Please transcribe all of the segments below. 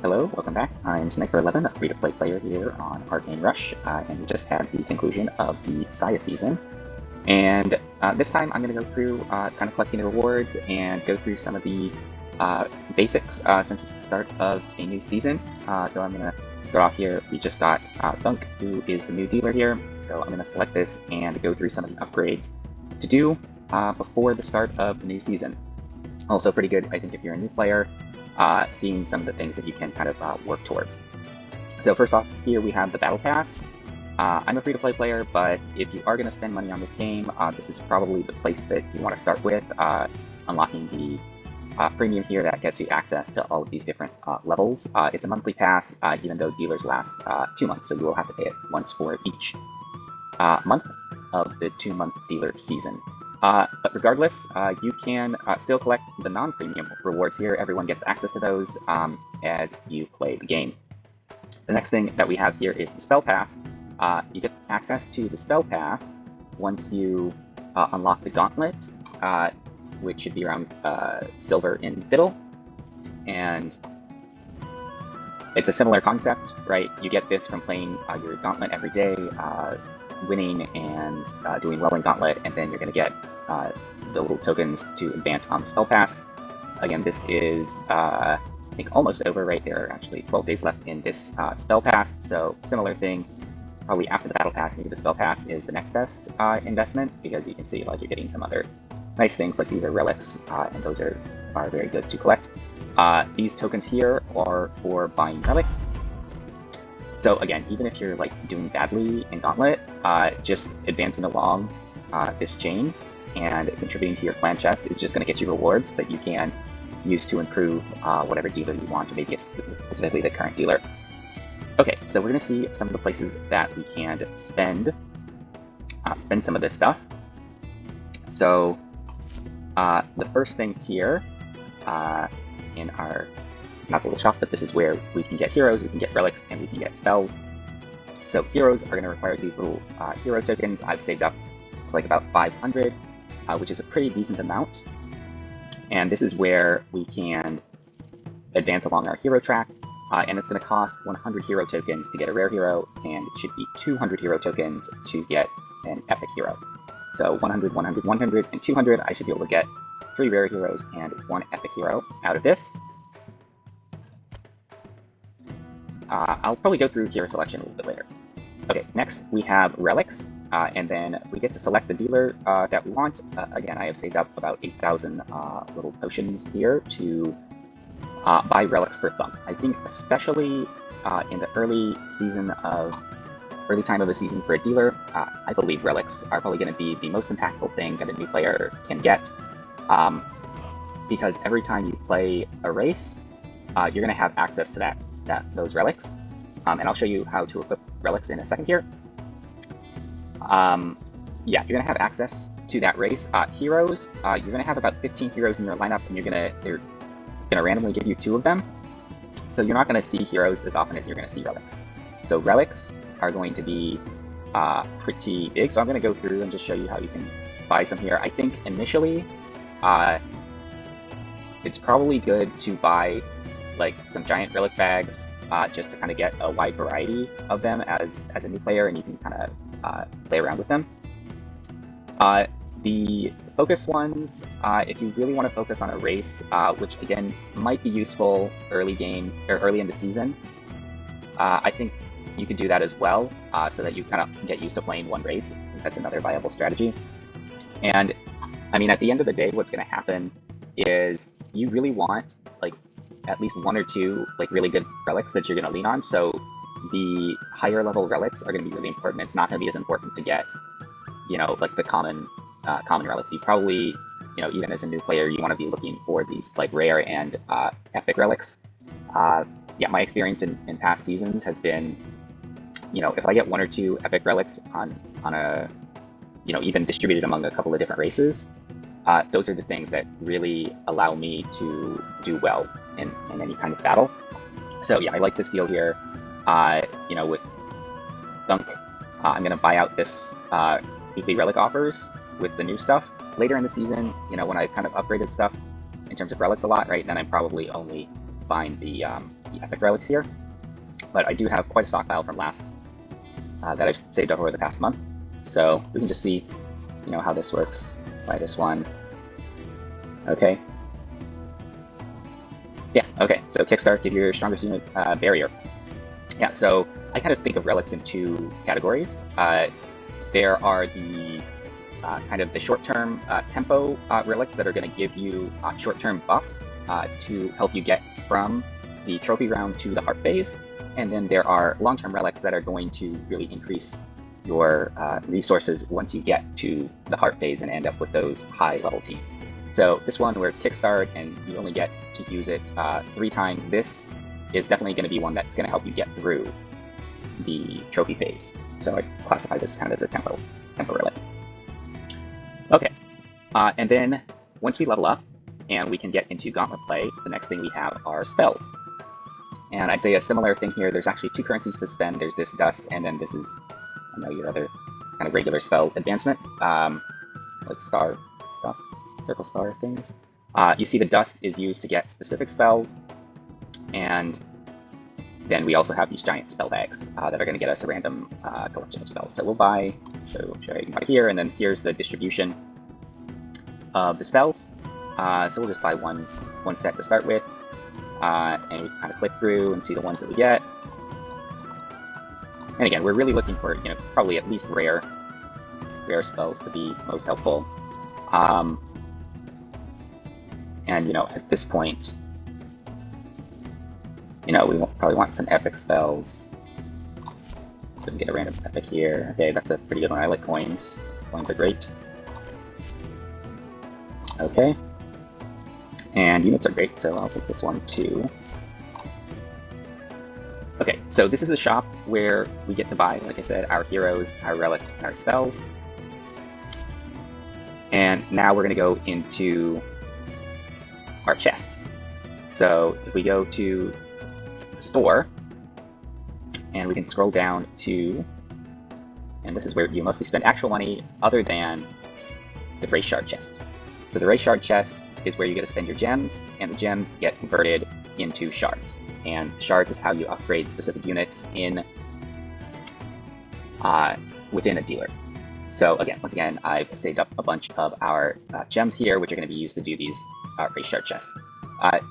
Hello, welcome back. I'm Sniper11, a free-to-play player here on Arcane Rush, and we just had the conclusion of the Saya season. And this time I'm going to go through kind of collecting the rewards and go through some of the basics since it's the start of a new season. So I'm going to start off here. We just got Thunk, who is the new dealer here. So I'm going to select this and go through some of the upgrades to do before the start of the new season. Also pretty good, I think, if you're a new player, seeing some of the things that you can kind of work towards. So first off, here we have the Battle Pass. I'm a free-to-play player, but if you are going to spend money on this game, this is probably the place that you want to start with, unlocking the premium here that gets you access to all of these different levels. It's a monthly pass, even though dealers last 2 months, so you will have to pay it once for each month of the 2-month dealer season. But regardless, you can still collect the non-premium rewards here. Everyone gets access to those as you play the game. The next thing that we have here is the Spell Pass. You get access to the Spell Pass once you unlock the Gauntlet, which should be around silver in Fiddle. And it's a similar concept, right? You get this from playing your Gauntlet every day, winning and doing well in Gauntlet, and then you're going to get the little tokens to advance on the Spell Pass. Again, this is, I think, almost over, right? There are actually 12 days left in this Spell Pass, so similar thing. Probably after the Battle Pass, maybe the Spell Pass is the next best investment, because you can see like you're getting some other nice things, like these are relics, and those are very good to collect. These tokens here are for buying relics. So again, even if you're like doing badly in Gauntlet, just advancing along this chain and contributing to your clan chest is just going to get you rewards that you can use to improve whatever dealer you want, or maybe it's specifically the current dealer. Okay, so we're going to see some of the places that we can spend some of this stuff. So the first thing here in our, not the little shop, but this is where we can get heroes, we can get relics, and we can get spells. So heroes are going to require these little hero tokens. I've saved up, it's like about 500, which is a pretty decent amount. And this is where we can advance along our hero track. And it's going to cost 100 hero tokens to get a rare hero, and it should be 200 hero tokens to get an epic hero. So 100, 100, 100, and 200, I should be able to get 3 rare heroes and 1 epic hero out of this. I'll probably go through hero selection a little bit later. Okay, next we have relics, and then we get to select the dealer that we want. Again, I have saved up about 8,000 little potions here to buy relics for Thunk. I think especially in the early time of the season for a dealer, I believe relics are probably going to be the most impactful thing that a new player can get, because every time you play a race, you're going to have access to those relics, and I'll show you how to equip relics in a second here. Yeah, you're going to have access to that race. Heroes, you're going to have about 15 heroes in your lineup, and they're going to randomly give you 2 of them. So you're not going to see heroes as often as you're going to see relics. So relics are going to be pretty big. So I'm going to go through and just show you how you can buy some here. I think initially, it's probably good to buy like some giant relic bags, just to kind of get a wide variety of them as a new player, and you can kind of play around with them. The focus ones, if you really want to focus on a race, which again might be useful early game or early in the season, I think you could do that as well, so that you kind of get used to playing one race. I think that's another viable strategy. And I mean, at the end of the day, what's going to happen is you really want like at least 1 or 2 like really good relics that you're going to lean on. So the higher level relics are going to be really important. It's not going to be as important to get, you know, like the common relics. You probably, you know, even as a new player, you want to be looking for these like rare and epic relics. Yeah, my experience in past seasons has been, you know, if I get 1 or 2 epic relics on a, you know, even distributed among a couple of different races, those are the things that really allow me to do well in any kind of battle. So yeah, I like this deal here. You know, with Thunk, I'm going to buy out this weekly relic offers with the new stuff. Later in the season, you know, when I've kind of upgraded stuff in terms of relics a lot, right, then I'm probably only find the epic relics here, but I do have quite a stockpile from last that I've saved up over the past month. So we can just see, how this works. Buy this one. Okay. Yeah, okay, so kickstart, give your strongest unit barrier. Yeah, so I kind of think of relics in two categories. There are the kind of the short-term tempo relics that are going to give you short-term buffs to help you get from the trophy round to the heart phase. And then there are long-term relics that are going to really increase your resources once you get to the heart phase and end up with those high-level teams. So this one where it's kickstart and you only get to use it 3 times, this is definitely going to be one that's going to help you get through the trophy phase. So I classify this kind of as a tempo relic. Okay, and then once we level up and we can get into gauntlet play, the next thing we have are spells. And I'd say a similar thing here. There's actually 2 currencies to spend. There's this dust, and then this is, your other kind of regular spell advancement, like star stuff, circle star things. You see the dust is used to get specific spells, and then we also have these giant spell bags that are going to get us a random collection of spells. So we'll buy, show you buy here, and then here's the distribution of the spells. So we'll just buy one set to start with, and we kind of click through and see the ones that we get. And again, we're really looking for, probably at least rare spells to be most helpful. And, at this point, we probably want some epic spells. So we get a random epic here. Okay, that's a pretty good one. I like coins. Coins are great. Okay. And units are great, so I'll take this one too. Okay, so this is the shop where we get to buy, like I said, our heroes, our relics, and our spells. And now we're going to go into our chests. So if we go to the store, and we can scroll down to, and this is where you mostly spend actual money other than the race shard chests. So the race shard chests is where you get to spend your gems, and the gems get converted into shards. And shards is how you upgrade specific units in within a dealer. So once again, I've saved up a bunch of our gems here, which are going to be used to do these race shard chests.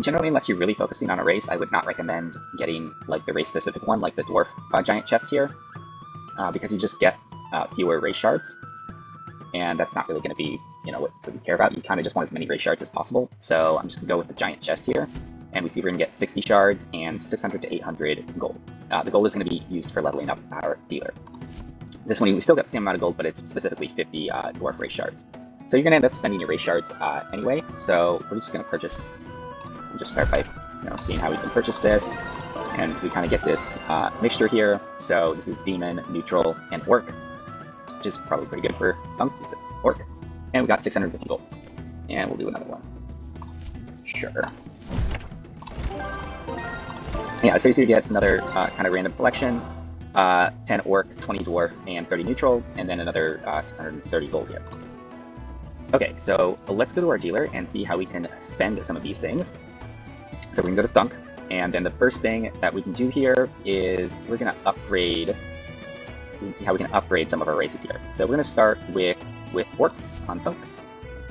Generally, unless you're really focusing on a race, I would not recommend getting like the race-specific one, like the dwarf giant chest here, because you just get fewer race shards, and that's not really going to be what you care about. You kind of just want as many race shards as possible. So I'm just going to go with the giant chest here, and we see we're going to get 60 shards and 600 to 800 gold. The gold is going to be used for leveling up our dealer. This one, we still got the same amount of gold, but it's specifically 50 dwarf race shards. So you're going to end up spending your race shards anyway, so we're just going to purchase. We'll just start by seeing how we can purchase this, and we kind of get this mixture here. So this is demon, neutral, and orc, which is probably pretty good for Thunk. It's an orc, and we got 650 gold. And we'll do another one. Sure. Yeah, so you get another kind of random collection. 10 orc, 20 dwarf, and 30 neutral, and then another 630 gold here. Okay, so let's go to our dealer and see how we can spend some of these things. So we can go to Thunk, and then the first thing that we can do here is we're going to upgrade. We can see how we can upgrade some of our races here. So we're going to start with orc on Thunk,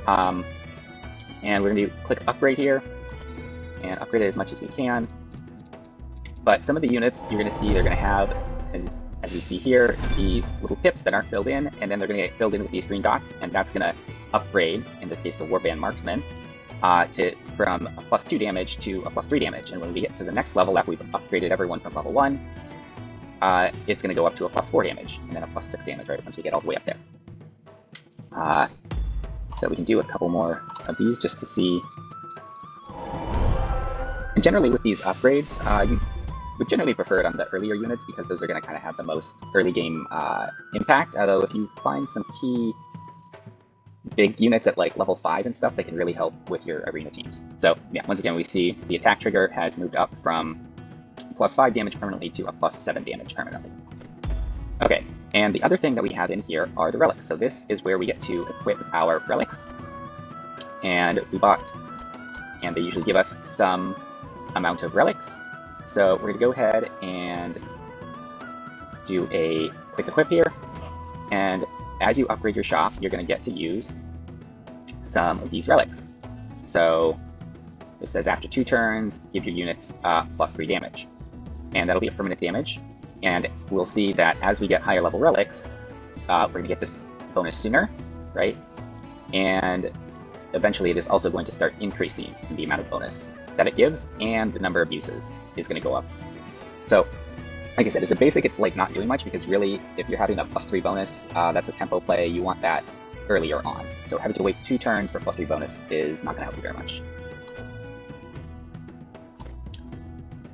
and we're going to click upgrade here and upgrade it as much as we can. But some of the units you're going to see they're going to have, as we see here, these little pips that aren't filled in, and then they're going to get filled in with these green dots, and that's going to upgrade, in this case the Warband Marksman, from a +2 damage to a +3 damage. And when we get to the next level, after we've upgraded everyone from level 1, it's going to go up to a +4 damage, and then a +6 damage, right, once we get all the way up there. So we can do a couple more of these just to see. And generally with these upgrades, you would generally prefer it on the earlier units because those are going to kind of have the most early game impact, although if you find some key big units at like level 5 and stuff, they can really help with your arena teams. So yeah, once again we see the attack trigger has moved up from +5 damage permanently to a +7 damage permanently. Okay, and the other thing that we have in here are the relics. So this is where we get to equip our relics, and we bought, and they usually give us some amount of relics. So we're going to go ahead and do a quick equip here. And as you upgrade your shop, you're going to get to use some of these relics. So this says after 2 turns, give your units +3 damage. And that'll be a permanent damage. And we'll see that as we get higher level relics, we're going to get this bonus sooner, right? And eventually it is also going to start increasing in the amount of bonus that it gives, and the number of uses is going to go up. So, like I said, as a basic, it's like not doing much, because really, if you're having a +3 bonus, that's a tempo play, you want that earlier on. So having to wait 2 turns for +3 bonus is not going to help you very much.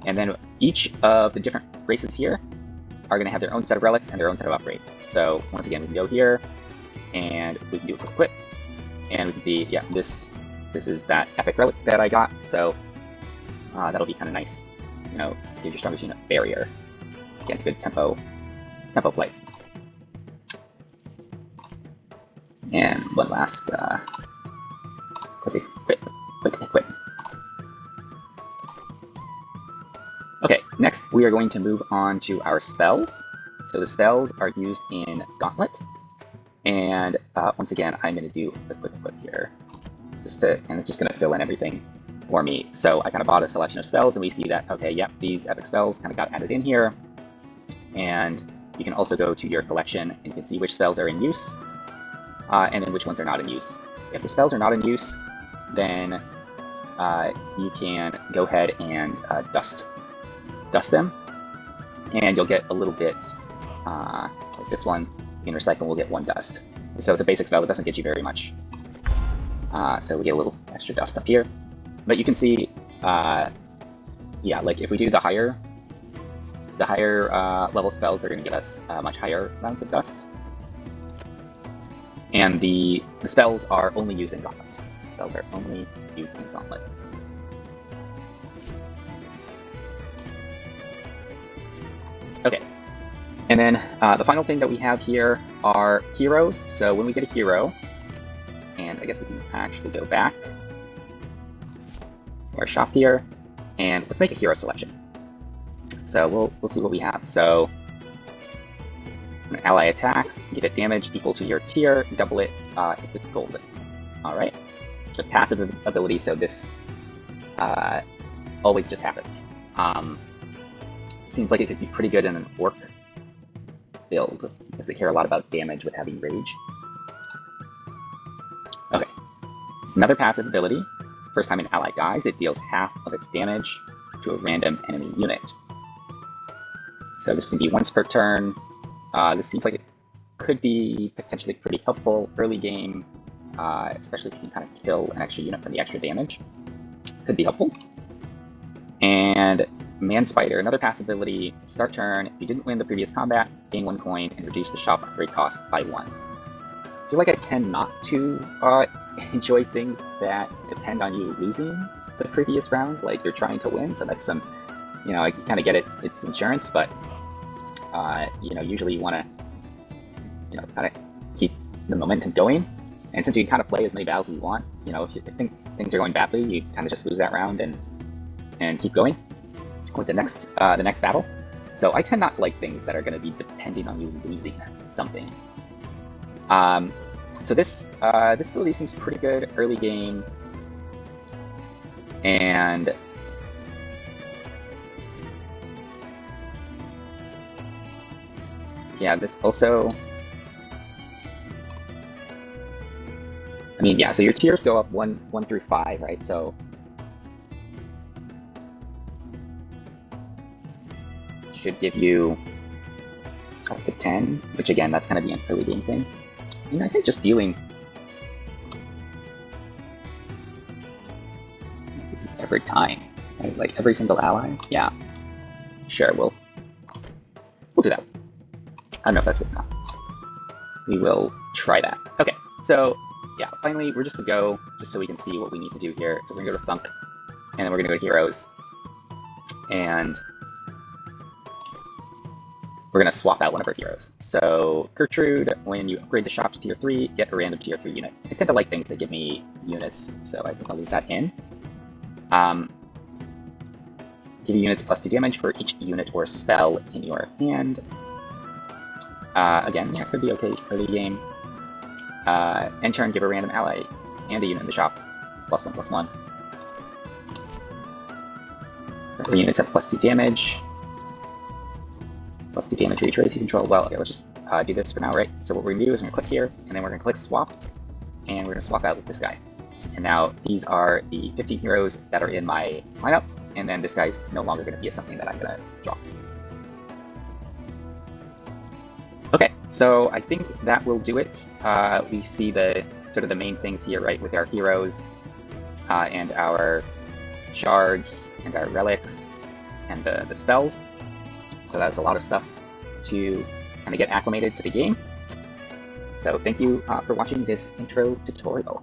And then each of the different races here are going to have their own set of relics and their own set of upgrades. So once again, we can go here, and we can do a quick equip, and we can see, yeah, this is that epic relic that I got. So that'll be kind of nice, you know, give your strongest unit barrier. Again, good tempo play. And one last quick equip. Okay, next we are going to move on to our spells. So the spells are used in Gauntlet. And once again, I'm going to do a quick equip here, and it's just going to fill in everything for me. So I kind of bought a selection of spells, and we see that, okay, yep, these epic spells kind of got added in here. And you can also go to your collection, and you can see which spells are in use, and then which ones are not in use. If the spells are not in use, then you can go ahead and dust them, and you'll get a little bit, like this one, in Recycle will get 1 dust. So it's a basic spell that doesn't get you very much. So we get a little extra dust up here. But you can see, yeah, like if we do the higher level spells, they're going to give us much higher amounts of dust. And the spells are only used in Gauntlet. Spells are only used in Gauntlet. Okay. And then the final thing that we have here are heroes. So when we get a hero, and I guess we can actually go back to our shop here, and let's make a hero selection. So we'll see what we have. So when an ally attacks, give it damage equal to your tier, double it if it's golden. All right. It's a passive ability, so this always just happens. Seems like it could be pretty good in an orc build, because they care a lot about damage with having rage. Okay, it's another passive ability. First time an ally dies, it deals half of its damage to a random enemy unit. So this can be once per turn. This seems like it could be potentially pretty helpful early game, especially if you can kind of kill an extra unit for the extra damage. Could be helpful. And Man Spider, another passive ability. Start turn. If you didn't win the previous combat, gain 1 coin and reduce the shop upgrade cost by 1. I feel like I tend not to enjoy things that depend on you losing the previous round. Like you're trying to win, so that's some, you know, I kind of get it. It's insurance, but you know, usually you want to, you know, kind of keep the momentum going. And since you can kind of play as many battles as you want, you know, if things are going badly, you kind of just lose that round and keep going with the next battle. So I tend not to like things that are going to be depending on you losing something. So this ability seems pretty good early game, and yeah, this also, I mean, yeah, so your tiers go up 1 through 5, right? So should give you up to 10, which again, that's kind of the early game thing. You know, I think just dealing, this is every time, right? Like every single ally. Yeah, sure, we'll do that. I don't know if that's good enough. We will try that. Okay, so yeah, finally we're just gonna go just so we can see what we need to do here. So we're gonna go to Thunk, and then we're gonna go to Heroes, and we're going to swap out one of our heroes. So Gertrude, when you upgrade the shop to tier 3, get a random tier 3 unit. I tend to like things that give me units, so I think I'll leave that in. Give units +2 damage for each unit or spell in your hand. Again, yeah, could be okay for the game. End turn, give a random ally and a unit in the shop +1/+1. The units have +2 damage. +2 damage for each race you control. Well, okay, let's just do this for now, right? So what we're going to do is we're going to click here, and then we're going to click swap, and we're going to swap out with this guy. And now these are the 15 heroes that are in my lineup, and then this guy's no longer going to be something that I'm going to draw. Okay, so I think that will do it. We see the sort of the main things here, right, with our heroes and our shards and our relics and the spells. So that's a lot of stuff to kind of get acclimated to the game. So thank you for watching this intro tutorial.